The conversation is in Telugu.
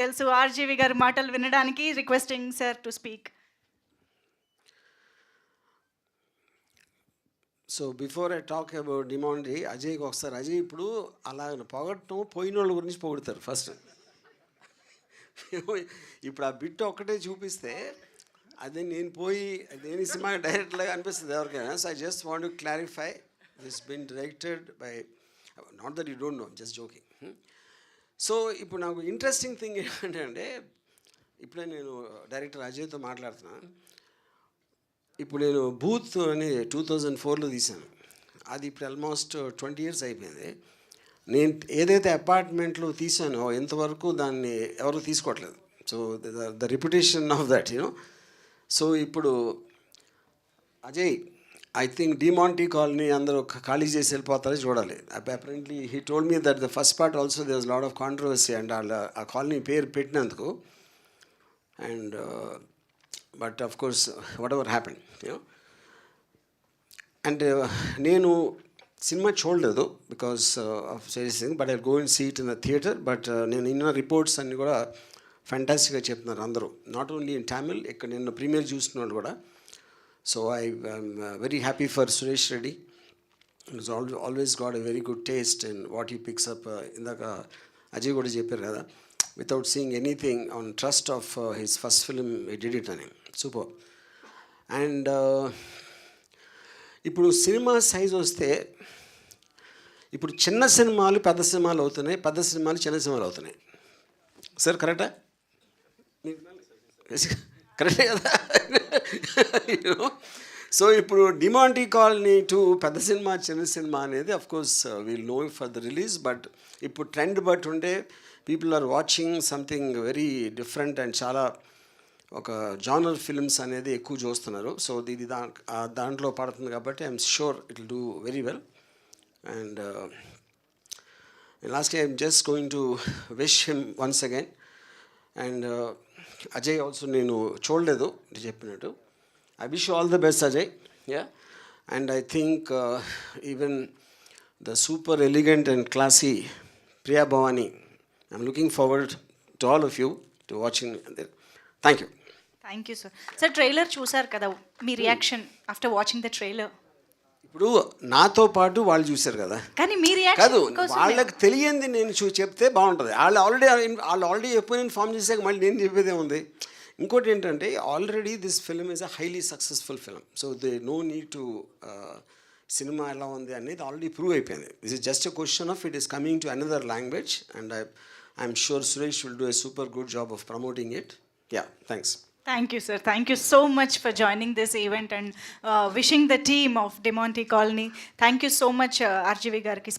తెలుసు ఆర్జీవి గారి మాటలు వినడానికి requesting sir to speak. So before I talk about డిమాండ్రీ, అజయ్కి ఒకసారి అజయ్ ఇప్పుడు అలా పొగట్టం పోయిన వాళ్ళ గురించి పొగుడతారు ఫస్ట్. ఇప్పుడు ఆ బిట్ ఒక్కటే చూపిస్తే అదే నేను పోయి నేను సినిమా డైరెక్ట్లాగా అనిపిస్తుంది ఎవరికైనా. So I just want to clarify this been directed by, not that you don't know, just joking. సో ఇప్పుడు నాకు ఇంట్రెస్టింగ్ థింగ్ ఏంటంటే, ఇప్పుడే నేను డైరెక్టర్ అజయ్తో మాట్లాడుతున్నాను. ఇప్పుడు నేను బూత్ అని 2004లో తీశాను. అది ఇప్పుడు ఆల్మోస్ట్ 20 years అయిపోయింది. నేను ఏదైతే అపార్ట్మెంట్లో తీసానో ఎంతవరకు దాన్ని ఎవరు తీసుకోవట్లేదు. So the reputation of that you know. So ఇప్పుడు Ajay, I think Demonte colony అందరూ ఖాళీ చేసి వెళ్ళిపోతారో చూడాలి. Apparently he told me that the first part also there was lot of controversy and ఆ కాలనీ పేరు పెట్టినందుకు. And but of course whatever happen you know. And నేను సినిమా చూడలేదు because of serious, but I go and see it in the theatre. బట్ నేను ఇన్న రిపోర్ట్స్ అన్నీ కూడా ఫ్యాంటాస్టిక్గా చెప్తున్నారు అందరూ, నాట్ ఓన్లీ ఇన్ తమిళ్, ఇక్కడ నిన్న ప్రీమియర్ చూస్తున్నాడు కూడా. So I'm very happy for Suresh Reddy. He's always got a very good taste in what he picks up. ఇందాక అజయ్ కూడా చెప్పారు కదా, without seeing anything, on trust of his first film he did it అని. సూపర్. అండ్ ఇప్పుడు సినిమా సైజ్ వస్తే ఇప్పుడు చిన్న సినిమాలు పెద్ద సినిమాలు అవుతున్నాయి, పెద్ద సినిమాలు చిన్న సినిమాలు అవుతున్నాయి. సార్ కరెక్టా? కరెక్టే కదా? సో ఇప్పుడు డిమాంటీ కాలనీ టు పెద్ద సినిమా చిన్న సినిమా అనేది of course will know for the release. But ఇప్పుడు ట్రెండ్ బట్టి ఉంటే people are watching something very different and చాలా ఒక జానర్ ఫిల్మ్స్ అనేది ఎక్కువ చూస్తున్నారు. సో ఇది దాంట్లో పడుతుంది కాబట్టి I'm sure it will do very well. And last I'm just going to wish him once again. And Ajay also నేను చూడలేదు చెప్పినట్టు. I wish you all the best, Ajay. Yeah, and I think even the super elegant and classy Priya Bhavani, I'm looking forward to all of you to watching. Thank you. Thank you sir. Sir trailer చూసారు కదా, మీ reaction after watching the trailer? ఇప్పుడు నాతో పాటు వాళ్ళు చూశారు కదా, కానీ మీ రియాక్షన్ కాదు, వాళ్ళకి తెలియంది నేను చెప్తే బాగుంటుంది. వాళ్ళు ఆల్రెడీ ఒపీనియన్ ఫామ్ చేశాక మళ్ళీ నేను చెప్పేదే ఉంది. ఇంకోటి ఏంటంటే, already this film is a highly successful film. So they know need to cinema ఎలా ఉంది అనేది ఆల్రెడీ ప్రూవ్ అయిపోయింది. This is just a question of it is coming to another language. And I'm sure Suresh will do a super good job of promoting it. Yeah, thanks. Thank you, sir. Thank you so much for joining this event and wishing the team of DeMonte Colony. Thank you so much, RGV Garki.